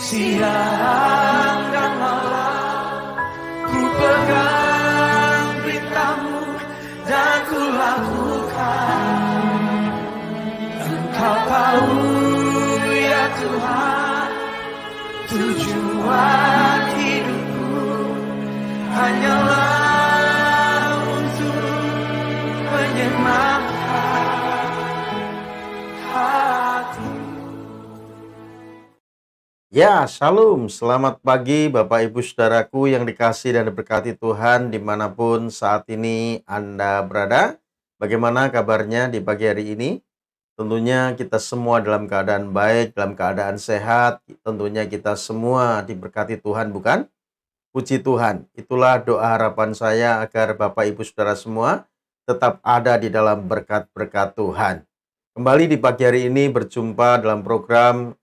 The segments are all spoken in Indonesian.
Siang dan malam ku pegang beritamu dan ku lakukan. Engkau tahu ya Tuhan, tujuan hidupku hanyalah untuk menyenangkan hati. Ya, shalom. Selamat pagi Bapak Ibu Saudaraku yang dikasihi dan diberkati Tuhan dimanapun saat ini Anda berada. Bagaimana kabarnya di pagi hari ini? Tentunya kita semua dalam keadaan baik, dalam keadaan sehat. Tentunya kita semua diberkati Tuhan, bukan? Puji Tuhan. Itulah doa harapan saya agar Bapak Ibu Saudara semua tetap ada di dalam berkat-berkat Tuhan. Kembali di pagi hari ini berjumpa dalam program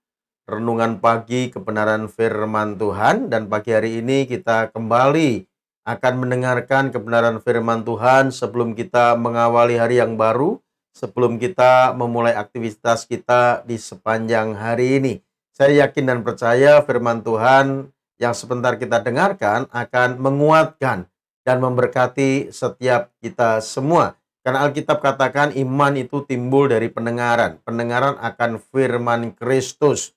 Renungan Pagi Kebenaran Firman Tuhan, dan pagi hari ini kita kembali akan mendengarkan kebenaran firman Tuhan sebelum kita mengawali hari yang baru, sebelum kita memulai aktivitas kita di sepanjang hari ini. Saya yakin dan percaya firman Tuhan yang sebentar kita dengarkan akan menguatkan dan memberkati setiap kita semua. Karena Alkitab katakan iman itu timbul dari pendengaran. Pendengaran akan firman Kristus.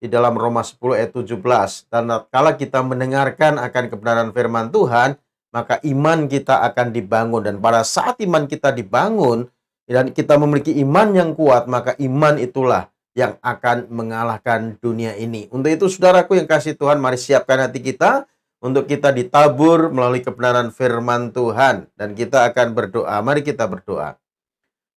Di dalam Roma 10 ayat 17. Dan kalau kita mendengarkan akan kebenaran firman Tuhan, maka iman kita akan dibangun. Dan pada saat iman kita dibangun, dan kita memiliki iman yang kuat, maka iman itulah yang akan mengalahkan dunia ini. Untuk itu, saudaraku yang kasih Tuhan, mari siapkan hati kita untuk kita ditabur melalui kebenaran firman Tuhan. Dan kita akan berdoa. Mari kita berdoa.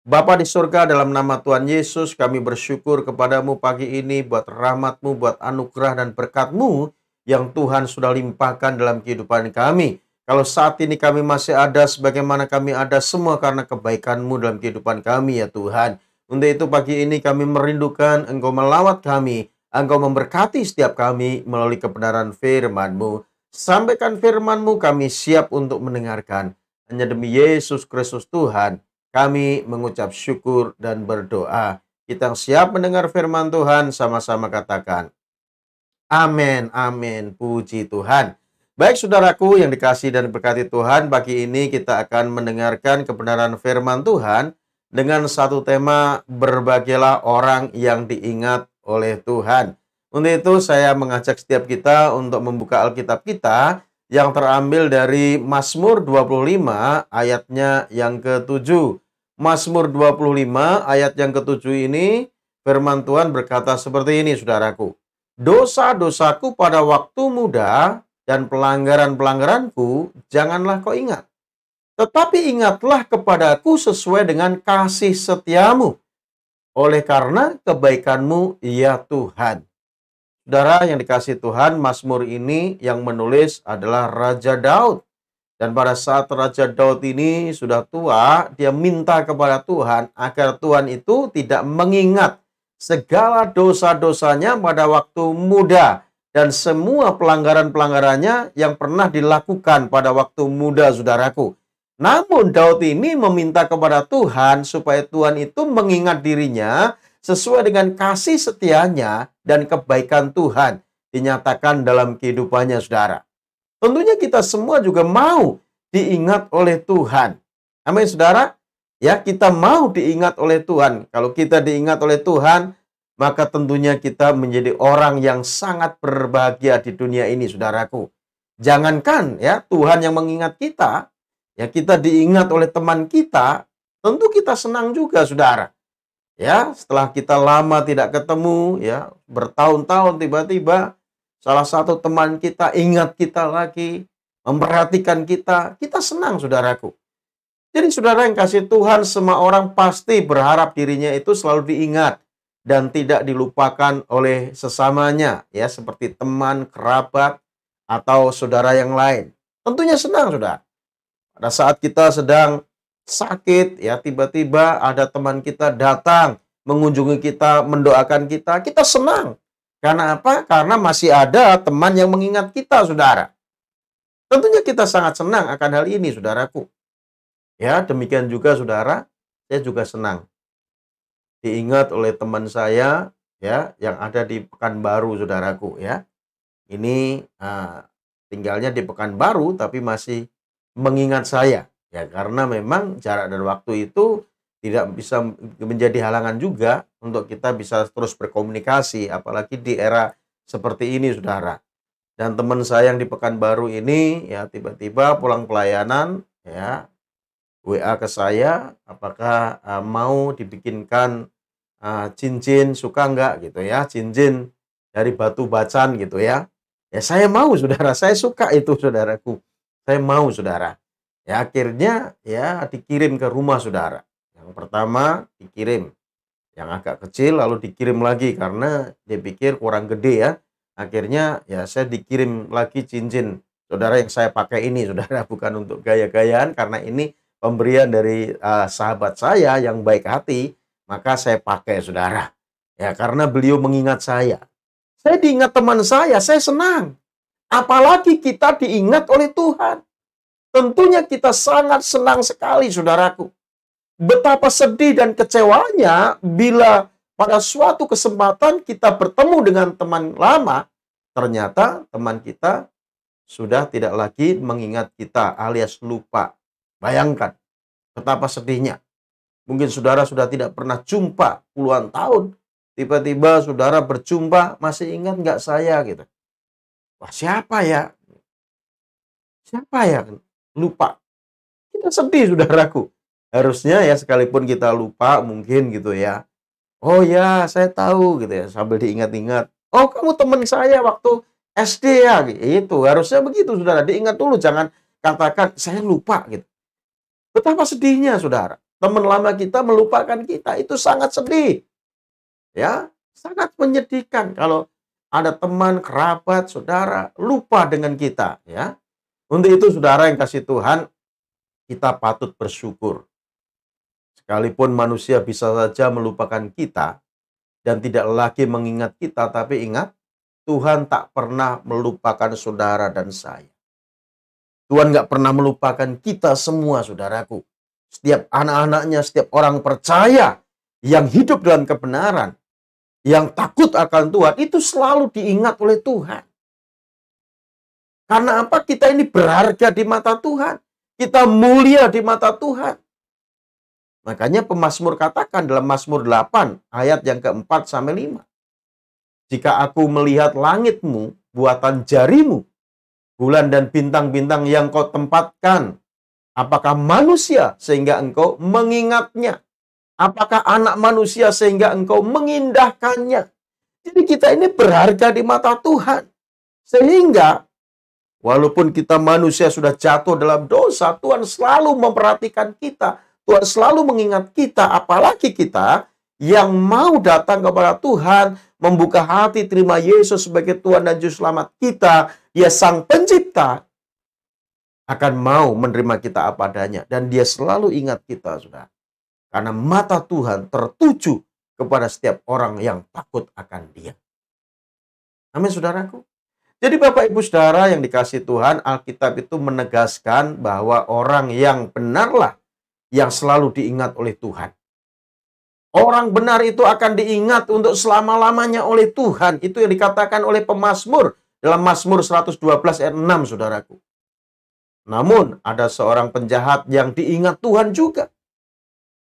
Bapa di surga, dalam nama Tuhan Yesus, kami bersyukur kepadamu pagi ini buat rahmat-Mu, buat anugerah dan berkat-Mu yang Tuhan sudah limpahkan dalam kehidupan kami. Kalau saat ini kami masih ada sebagaimana kami ada, semua karena kebaikan-Mu dalam kehidupan kami ya Tuhan. Untuk itu pagi ini kami merindukan Engkau melawat kami, Engkau memberkati setiap kami melalui kebenaran firman-Mu. Sampaikan firman-Mu, kami siap untuk mendengarkan. Hanya demi Yesus Kristus Tuhan, kami mengucap syukur dan berdoa. Kita siap mendengar firman Tuhan, sama-sama katakan amin, amin, puji Tuhan. Baik saudaraku yang dikasihi dan diberkati Tuhan, pagi ini kita akan mendengarkan kebenaran firman Tuhan dengan satu tema, berbahagialah orang yang diingat oleh Tuhan. Untuk itu saya mengajak setiap kita untuk membuka Alkitab kita yang terambil dari Mazmur 25 ayatnya yang ke-7. Mazmur 25 ayat yang ke-7 ini, firman Tuhan berkata seperti ini, saudaraku. Dosa-dosaku pada waktu muda dan pelanggaran-pelanggaranku janganlah kau ingat. Tetapi ingatlah kepadaku sesuai dengan kasih setiamu. Oleh karena kebaikanmu, ya Tuhan. Saudara yang dikasihi Tuhan, Mazmur ini yang menulis adalah Raja Daud. Dan pada saat Raja Daud ini sudah tua, dia minta kepada Tuhan agar Tuhan itu tidak mengingat segala dosa-dosanya pada waktu muda dan semua pelanggaran-pelanggarannya yang pernah dilakukan pada waktu muda, saudaraku. Namun Daud ini meminta kepada Tuhan supaya Tuhan itu mengingat dirinya sesuai dengan kasih setianya dan kebaikan Tuhan dinyatakan dalam kehidupannya, saudara. Tentunya kita semua juga mau diingat oleh Tuhan. Amin, saudara. Ya, kita mau diingat oleh Tuhan. Kalau kita diingat oleh Tuhan, maka tentunya kita menjadi orang yang sangat berbahagia di dunia ini, saudaraku. Jangankan ya Tuhan yang mengingat kita, ya kita diingat oleh teman kita, tentu kita senang juga, saudara. Ya, setelah kita lama tidak ketemu, ya bertahun-tahun tiba-tiba salah satu teman kita ingat kita lagi, memperhatikan kita, kita senang, saudaraku. Jadi saudara yang kasih Tuhan, semua orang pasti berharap dirinya itu selalu diingat dan tidak dilupakan oleh sesamanya, ya seperti teman, kerabat, atau saudara yang lain. Tentunya senang, saudara. Pada saat kita sedang sakit, ya tiba-tiba ada teman kita datang, mengunjungi kita, mendoakan kita, kita senang. Karena apa? Karena masih ada teman yang mengingat kita, saudara. Tentunya kita sangat senang akan hal ini, saudaraku. Ya, demikian juga, saudara, saya juga senang diingat oleh teman saya, ya, yang ada di Pekanbaru, saudaraku, ya. ini tinggalnya di Pekanbaru tapi masih mengingat saya. Ya karena memang jarak dan waktu itu tidak bisa menjadi halangan juga untuk kita bisa terus berkomunikasi, apalagi di era seperti ini, saudara. Dan teman saya yang di Pekanbaru ini ya tiba-tiba pulang pelayanan ya WA ke saya, apakah mau dibikinkan cincin, suka nggak gitu ya, cincin dari batu bacan gitu ya. Ya saya mau, saudara, saya suka itu, saudaraku. Saya mau, saudara. Ya akhirnya ya dikirim ke rumah saudara. Yang pertama dikirim yang agak kecil, lalu dikirim lagi karena dia pikir kurang gede ya. Akhirnya ya saya dikirim lagi cincin saudara yang saya pakai ini, saudara, bukan untuk gaya-gayaan karena ini pemberian dari sahabat saya yang baik hati, maka saya pakai, saudara. Ya karena beliau mengingat saya. Saya diingat teman saya senang. Apalagi kita diingat oleh Tuhan. Tentunya kita sangat senang sekali, saudaraku. Betapa sedih dan kecewanya bila pada suatu kesempatan kita bertemu dengan teman lama, ternyata teman kita sudah tidak lagi mengingat kita alias lupa. Bayangkan betapa sedihnya. Mungkin saudara sudah tidak pernah jumpa puluhan tahun, tiba-tiba saudara berjumpa, masih ingat nggak saya gitu. Wah, siapa ya? Siapa ya? Lupa. Kita sedih, saudaraku. Harusnya ya sekalipun kita lupa mungkin gitu ya. Oh ya, saya tahu gitu ya, sambil diingat-ingat. Oh, kamu teman saya waktu SD ya, gitu. Harusnya begitu, saudara. Diingat dulu, jangan katakan saya lupa gitu. Betapa sedihnya, saudara. Teman lama kita melupakan kita, itu sangat sedih. Ya, sangat menyedihkan kalau ada teman, kerabat, saudara lupa dengan kita, ya. Untuk itu, saudara yang kasih Tuhan, kita patut bersyukur. Sekalipun manusia bisa saja melupakan kita dan tidak lagi mengingat kita, tapi ingat, Tuhan tak pernah melupakan saudara dan saya. Tuhan nggak pernah melupakan kita semua, saudaraku. Setiap anak-anaknya, setiap orang percaya yang hidup dalam kebenaran, yang takut akan Tuhan, itu selalu diingat oleh Tuhan. Karena apa? Kita ini berharga di mata Tuhan. Kita mulia di mata Tuhan. Makanya pemazmur katakan dalam Mazmur 8 ayat yang keempat sampai 5. Jika aku melihat langitmu, buatan jarimu, bulan dan bintang-bintang yang kau tempatkan, apakah manusia sehingga engkau mengingatnya? Apakah anak manusia sehingga engkau mengindahkannya? Jadi kita ini berharga di mata Tuhan. Sehingga walaupun kita manusia sudah jatuh dalam dosa, Tuhan selalu memperhatikan kita. Tuhan selalu mengingat kita, apalagi kita yang mau datang kepada Tuhan, membuka hati, terima Yesus sebagai Tuhan dan Juru Selamat kita. Dia Sang Pencipta, akan mau menerima kita apa adanya. Dan dia selalu ingat kita, saudara. Karena mata Tuhan tertuju kepada setiap orang yang takut akan dia. Amin, saudaraku. Jadi Bapak Ibu Saudara yang dikasihi Tuhan, Alkitab itu menegaskan bahwa orang yang benarlah yang selalu diingat oleh Tuhan. Orang benar itu akan diingat untuk selama-lamanya oleh Tuhan. Itu yang dikatakan oleh pemazmur dalam Mazmur 112 ayat 6, saudaraku. Namun ada seorang penjahat yang diingat Tuhan juga.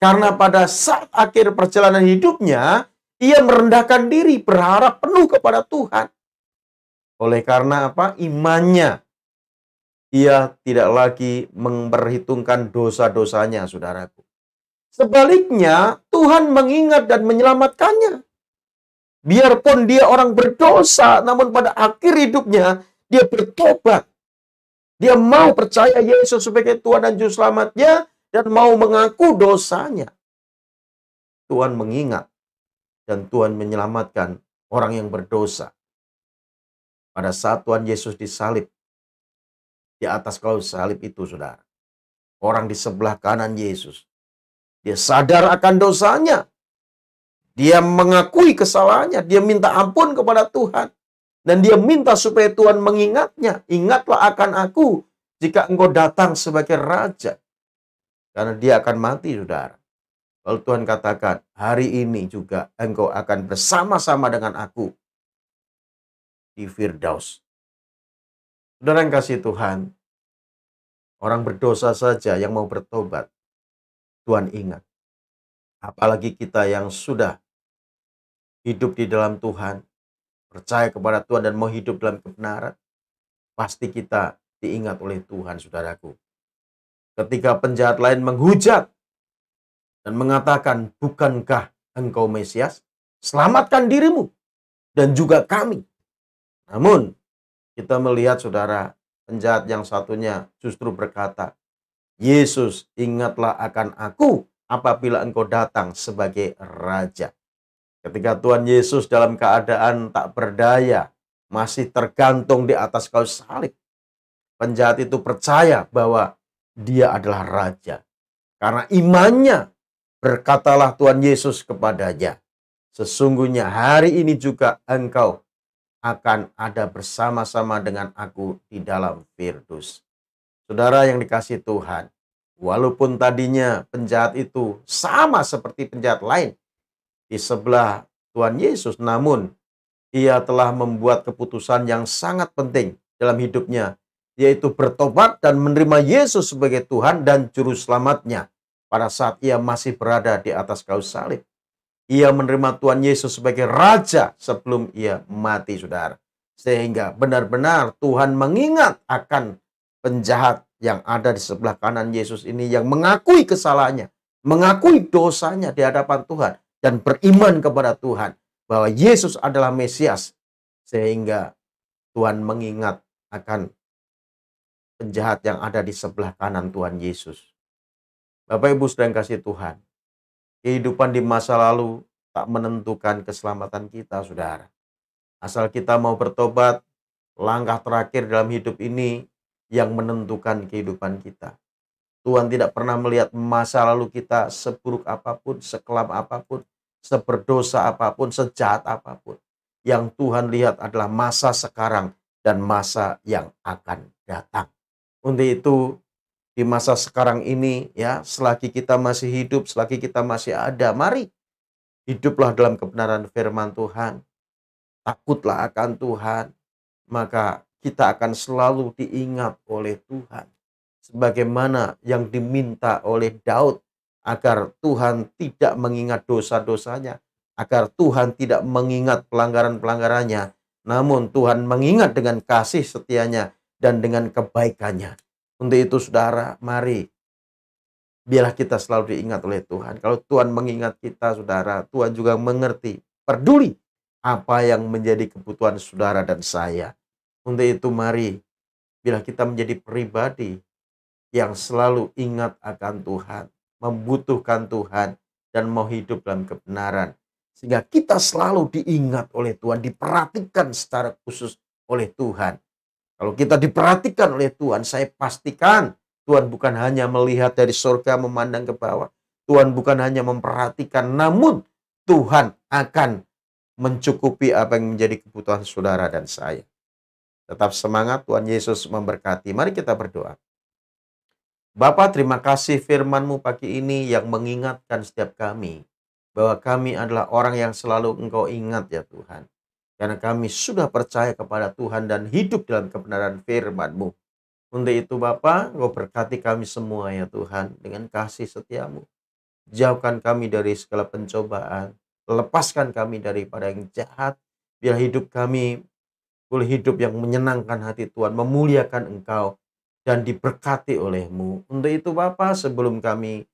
Karena pada saat akhir perjalanan hidupnya, ia merendahkan diri, berharap penuh kepada Tuhan. Oleh karena apa? Imannya. Ia tidak lagi memperhitungkan dosa-dosanya, saudaraku. Sebaliknya, Tuhan mengingat dan menyelamatkannya. Biarpun dia orang berdosa, namun pada akhir hidupnya, dia bertobat. Dia mau percaya Yesus sebagai Tuhan dan Juru Selamatnya, dan mau mengaku dosanya. Tuhan mengingat, dan Tuhan menyelamatkan orang yang berdosa. Pada saat Tuhan Yesus disalib, di atas kayu salib itu, saudara. Orang di sebelah kanan Yesus. Dia sadar akan dosanya. Dia mengakui kesalahannya. Dia minta ampun kepada Tuhan. Dan dia minta supaya Tuhan mengingatnya. Ingatlah akan aku jika engkau datang sebagai raja. Karena dia akan mati, saudara. Lalu Tuhan katakan, hari ini juga engkau akan bersama-sama dengan aku di Firdaus. Saudara yang kasih Tuhan, orang berdosa saja yang mau bertobat, Tuhan ingat. Apalagi kita yang sudah hidup di dalam Tuhan, percaya kepada Tuhan dan mau hidup dalam kebenaran, pasti kita diingat oleh Tuhan, saudaraku. Ketika penjahat lain menghujat dan mengatakan, bukankah engkau Mesias? Selamatkan dirimu dan juga kami. Namun, kita melihat saudara, penjahat yang satunya justru berkata, Yesus, ingatlah akan aku apabila engkau datang sebagai Raja. Ketika Tuhan Yesus dalam keadaan tak berdaya, masih tergantung di atas kayu salib, penjahat itu percaya bahwa dia adalah Raja. Karena imannya, berkatalah Tuhan Yesus kepadanya, sesungguhnya hari ini juga engkau akan ada bersama-sama dengan aku di dalam Firdaus. Saudara yang dikasihi Tuhan, walaupun tadinya penjahat itu sama seperti penjahat lain di sebelah Tuhan Yesus, namun ia telah membuat keputusan yang sangat penting dalam hidupnya, yaitu bertobat dan menerima Yesus sebagai Tuhan dan Juru Selamatnya pada saat ia masih berada di atas kayu salib. Ia menerima Tuhan Yesus sebagai Raja sebelum ia mati, saudara. Sehingga benar-benar Tuhan mengingat akan penjahat yang ada di sebelah kanan Yesus ini yang mengakui kesalahannya, mengakui dosanya di hadapan Tuhan, dan beriman kepada Tuhan bahwa Yesus adalah Mesias. Sehingga Tuhan mengingat akan penjahat yang ada di sebelah kanan Tuhan Yesus. Bapak Ibu sedang kasih Tuhan, kehidupan di masa lalu tak menentukan keselamatan kita, saudara. Asal kita mau bertobat, langkah terakhir dalam hidup ini yang menentukan kehidupan kita. Tuhan tidak pernah melihat masa lalu kita seburuk apapun, sekelam apapun, seberdosa apapun, sejahat apapun. Yang Tuhan lihat adalah masa sekarang dan masa yang akan datang. Untuk itu, di masa sekarang ini, ya, selagi kita masih hidup, selagi kita masih ada, mari hiduplah dalam kebenaran firman Tuhan. Takutlah akan Tuhan, maka kita akan selalu diingat oleh Tuhan. Sebagaimana yang diminta oleh Daud, agar Tuhan tidak mengingat dosa-dosanya, agar Tuhan tidak mengingat pelanggaran-pelanggarannya, namun Tuhan mengingat dengan kasih setianya dan dengan kebaikannya. Untuk itu saudara, mari biarlah kita selalu diingat oleh Tuhan. Kalau Tuhan mengingat kita, saudara, Tuhan juga mengerti, peduli apa yang menjadi kebutuhan saudara dan saya. Untuk itu mari, bila kita menjadi pribadi yang selalu ingat akan Tuhan, membutuhkan Tuhan, dan mau hidup dalam kebenaran. Sehingga kita selalu diingat oleh Tuhan, diperhatikan secara khusus oleh Tuhan. Kalau kita diperhatikan oleh Tuhan, saya pastikan Tuhan bukan hanya melihat dari surga memandang ke bawah. Tuhan bukan hanya memperhatikan, namun Tuhan akan mencukupi apa yang menjadi kebutuhan saudara dan saya. Tetap semangat, Tuhan Yesus memberkati. Mari kita berdoa. Bapa, terima kasih firman-Mu pagi ini yang mengingatkan setiap kami bahwa kami adalah orang yang selalu Engkau ingat ya Tuhan. Karena kami sudah percaya kepada Tuhan dan hidup dalam kebenaran firman-Mu. Untuk itu Bapa, Engkau berkati kami semua ya Tuhan dengan kasih setia-Mu. Jauhkan kami dari segala pencobaan. Lepaskan kami daripada yang jahat. Biar hidup kami boleh hidup yang menyenangkan hati Tuhan, memuliakan Engkau, dan diberkati oleh-Mu. Untuk itu Bapa, sebelum kami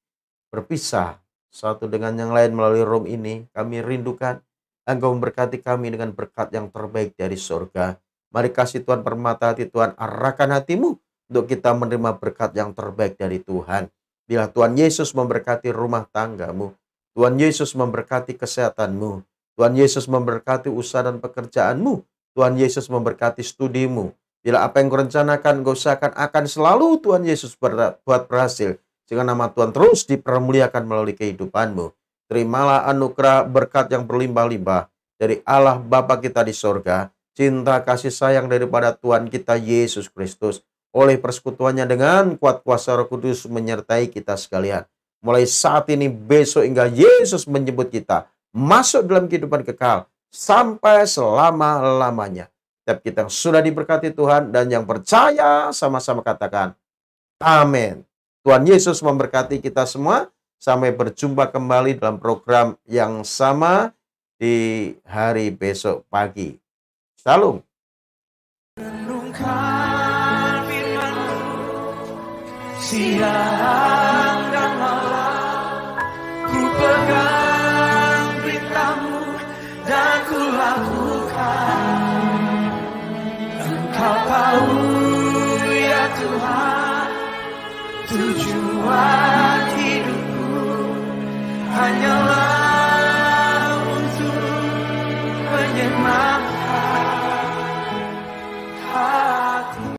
berpisah satu dengan yang lain melalui room ini, kami rindukan Engkau memberkati kami dengan berkat yang terbaik dari surga. Mari kasih Tuhan permata hati Tuhan, arahkan hatimu untuk kita menerima berkat yang terbaik dari Tuhan. Bila Tuhan Yesus memberkati rumah tanggamu, Tuhan Yesus memberkati kesehatanmu, Tuhan Yesus memberkati usaha dan pekerjaanmu, Tuhan Yesus memberkati studimu. Bila apa yang kau rencanakan, kau usahakan akan selalu Tuhan Yesus buat berhasil. Sehingga nama Tuhan terus dipermuliakan melalui kehidupanmu. Terimalah anugerah berkat yang berlimpah-limpah dari Allah Bapa kita di sorga, cinta kasih sayang daripada Tuhan kita Yesus Kristus, oleh persekutuannya dengan kuat kuasa Roh Kudus menyertai kita sekalian. Mulai saat ini, besok hingga Yesus menjemput kita masuk dalam kehidupan kekal sampai selama-lamanya. Setiap kita yang sudah diberkati Tuhan dan yang percaya sama-sama katakan amin. Tuhan Yesus memberkati kita semua. Sampai berjumpa kembali dalam program yang sama di hari besok pagi. Shalom. Renungkan firman-Mu siang dan malam, ku pegang berita-Mu dan ku lakukan. Engkau tahu ya Tuhan, tujuan hidupku hanyalah